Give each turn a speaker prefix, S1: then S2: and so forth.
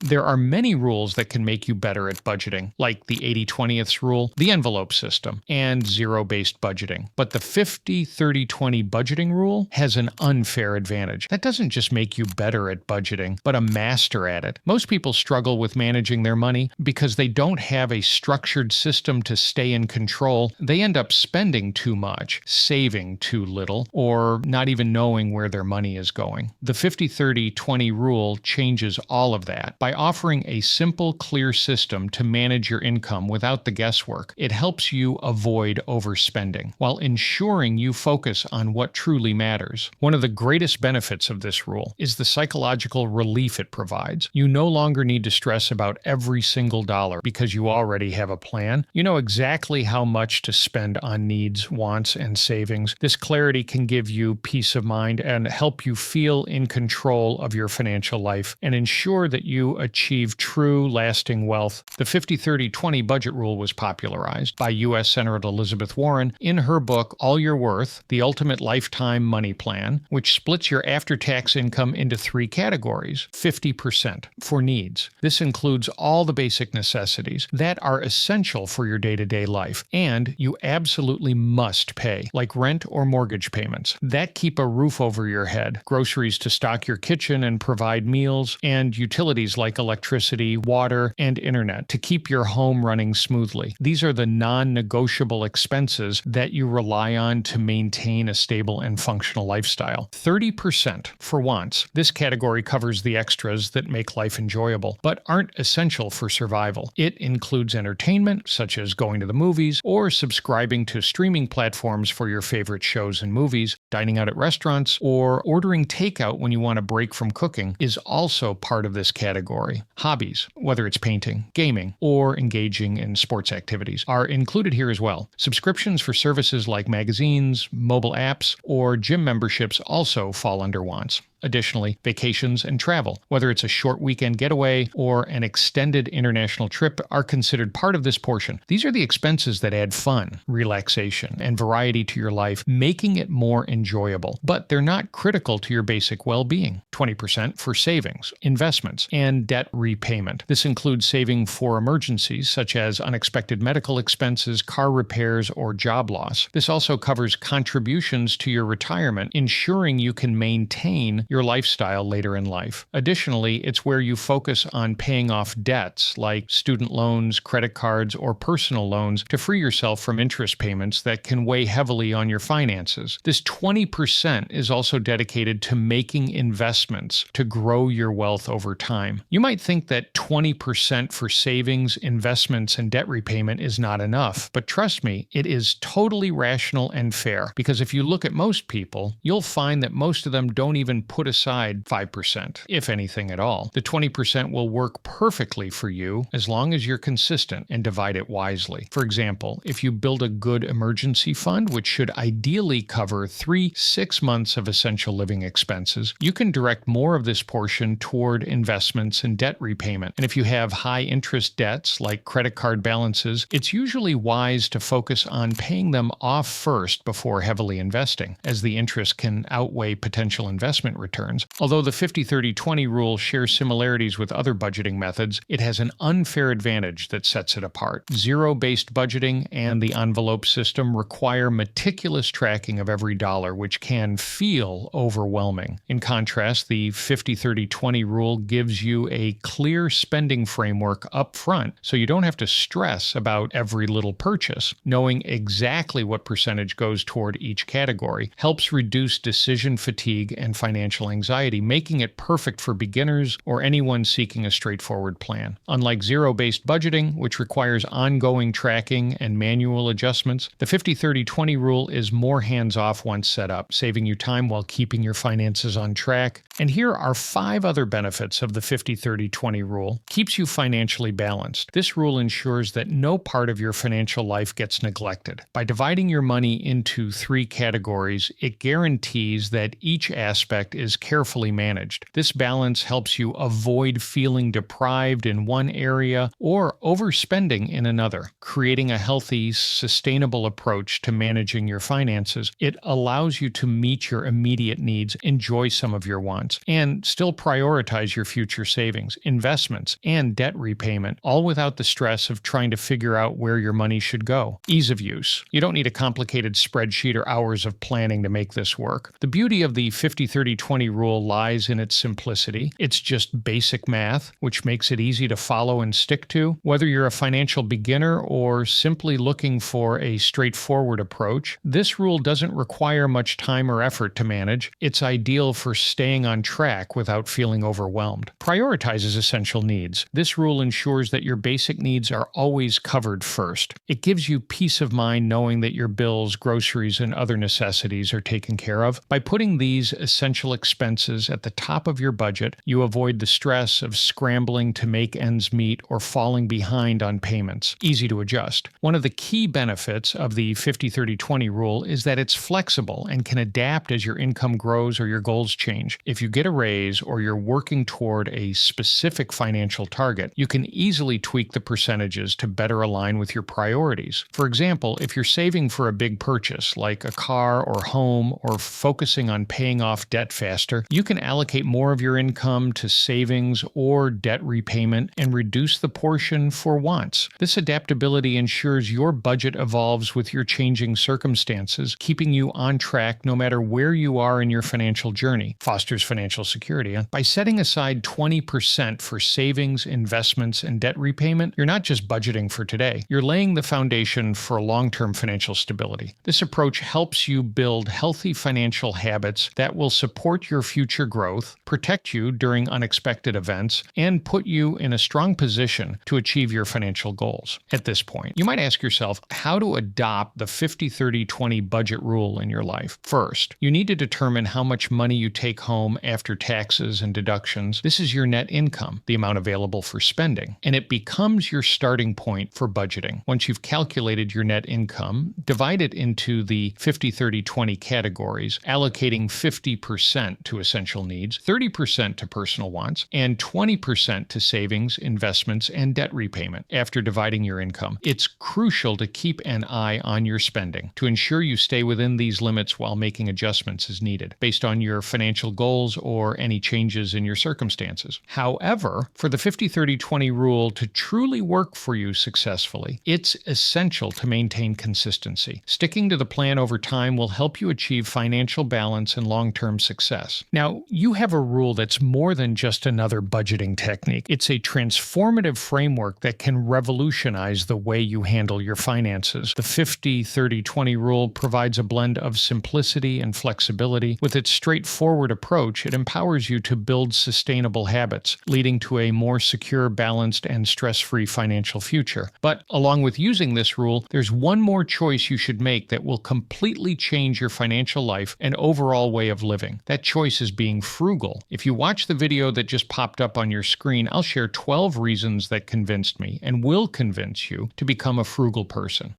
S1: There are many rules that can make you better at budgeting, like the 80/20 rule, the envelope system, and zero-based budgeting. But the 50/30/20 budgeting rule has an unfair advantage. That doesn't just make you better at budgeting, but a master at it. Most people struggle with managing their money because they don't have a structured system to stay in control. They end up spending too much, saving too little, or not even knowing where their money is going. The 50/30/20 rule changes all of that. By offering a simple, clear system to manage your income without the guesswork, it helps you avoid overspending, while ensuring you focus on what truly matters. One of the greatest benefits of this rule is the psychological relief it provides. You no longer need to stress about every single dollar because you already have a plan. You know exactly how much to spend on needs, wants, and savings. This clarity can give you peace of mind and help you feel in control of your financial life and ensure that you achieve true, lasting wealth. The 50/30/20 budget rule was popularized by U.S. Senator Elizabeth Warren in her book, All Your Worth, The Ultimate Lifetime Money Plan, which splits your after-tax income into three categories. 50% for needs. This includes all the basic necessities that are essential for your day-to-day life, and you absolutely must pay, like rent or mortgage payments, that keep a roof over your head, groceries to stock your kitchen and provide meals, and utilities like electricity, water, and internet to keep your home running smoothly. These are the non-negotiable expenses that you rely on to maintain a stable and functional lifestyle. 30% for wants. This category covers the extras that make life enjoyable, but aren't essential for survival. It includes entertainment, such as going to the movies, or subscribing to streaming platforms for your favorite shows and movies. Dining out at restaurants, or ordering takeout when you want a break from cooking is also part of this category. Hobbies, whether it's painting, gaming, or engaging in sports activities, are included here as well. Subscriptions for services like magazines, mobile apps, or gym memberships also fall under wants. Additionally, vacations and travel, whether it's a short weekend getaway or an extended international trip, are considered part of this portion. These are the expenses that add fun, relaxation, and variety to your life, making it more enjoyable. But they're not critical to your basic well-being. 20% for savings, investments, and debt repayment. This includes saving for emergencies such as unexpected medical expenses, car repairs, or job loss. This also covers contributions to your retirement, ensuring you can maintain your lifestyle later in life. Additionally, it's where you focus on paying off debts like student loans, credit cards, or personal loans to free yourself from interest payments that can weigh heavily on your finances. This 20% is also dedicated to making investments to grow your wealth over time. You might think that 20% for savings, investments, and debt repayment is not enough, but trust me, it is totally rational and fair, because if you look at most people, you'll find that most of them don't even put aside 5%, if anything at all. The 20% will work perfectly for you as long as you're consistent and divide it wisely. For example, if you build a good emergency fund, which should ideally cover 3-6 months of essential living expenses, you can direct more of this portion toward investments and debt repayment. And if you have high interest debts like credit card balances, it's usually wise to focus on paying them off first before heavily investing, as the interest can outweigh potential investment returns. Although the 50/30/20 rule shares similarities with other budgeting methods, it has an unfair advantage that sets it apart. Zero-based budgeting and the envelope system require meticulous tracking of every dollar, which can feel overwhelming. In contrast, the 50/30/20 rule gives you a clear spending framework up front, so you don't have to stress about every little purchase. Knowing exactly what percentage goes toward each category helps reduce decision fatigue and financial anxiety, making it perfect for beginners or anyone seeking a straightforward plan. Unlike zero-based budgeting, which requires ongoing tracking and manual adjustments, the 50/30/20 rule is more hands-off once set up, saving you time while keeping your finances on track. And here are 5 other benefits of the 50/30/20 rule. Keeps you financially balanced. This rule ensures that no part of your financial life gets neglected. By dividing your money into 3 categories, it guarantees that each aspect is is carefully managed. This balance helps you avoid feeling deprived in one area or overspending in another. Creating a healthy, sustainable approach to managing your finances, it allows you to meet your immediate needs, enjoy some of your wants, and still prioritize your future savings, investments, and debt repayment, all without the stress of trying to figure out where your money should go. Ease of use. You don't need a complicated spreadsheet or hours of planning to make this work. The beauty of the 50-30-20 rule lies in its simplicity. It's just basic math, which makes it easy to follow and stick to. Whether you're a financial beginner or simply looking for a straightforward approach, this rule doesn't require much time or effort to manage. It's ideal for staying on track without feeling overwhelmed. Prioritizes essential needs. This rule ensures that your basic needs are always covered first. It gives you peace of mind knowing that your bills, groceries, and other necessities are taken care of. By putting these essential expenses at the top of your budget, you avoid the stress of scrambling to make ends meet or falling behind on payments. Easy to adjust. One of the key benefits of the 50-30-20 rule is that it's flexible and can adapt as your income grows or your goals change. If you get a raise or you're working toward a specific financial target, you can easily tweak the percentages to better align with your priorities. For example, if you're saving for a big purchase like a car or home or focusing on paying off debt faster, you can allocate more of your income to savings or debt repayment and reduce the portion for wants. This adaptability ensures your budget evolves with your changing circumstances, keeping you on track no matter where you are in your financial journey. Fosters financial security. By setting aside 20% for savings, investments, and debt repayment, you're not just budgeting for today, you're laying the foundation for long-term financial stability. This approach helps you build healthy financial habits that will support your future growth, protect you during unexpected events, and put you in a strong position to achieve your financial goals. At this point, you might ask yourself how to adopt the 50-30-20 budget rule in your life. First, you need to determine how much money you take home after taxes and deductions. This is your net income, the amount available for spending, and it becomes your starting point for budgeting. Once you've calculated your net income, divide it into the 50-30-20 categories, allocating 50% to essential needs, 30% to personal wants, and 20% to savings, investments, and debt repayment. After dividing your income, it's crucial to keep an eye on your spending to ensure you stay within these limits while making adjustments as needed, based on your financial goals or any changes in your circumstances. However, for the 50-30-20 rule to truly work for you successfully, it's essential to maintain consistency. Sticking to the plan over time will help you achieve financial balance and long-term success. Now, you have a rule that's more than just another budgeting technique. It's a transformative framework that can revolutionize the way you handle your finances. The 50-30-20 rule provides a blend of simplicity and flexibility. With its straightforward approach, it empowers you to build sustainable habits, leading to a more secure, balanced, and stress-free financial future. But along with using this rule, there's one more choice you should make that will completely change your financial life and overall way of living. That choice is being frugal. If you watch the video that just popped up on your screen, I'll share 12 reasons that convinced me and will convince you to become a frugal person.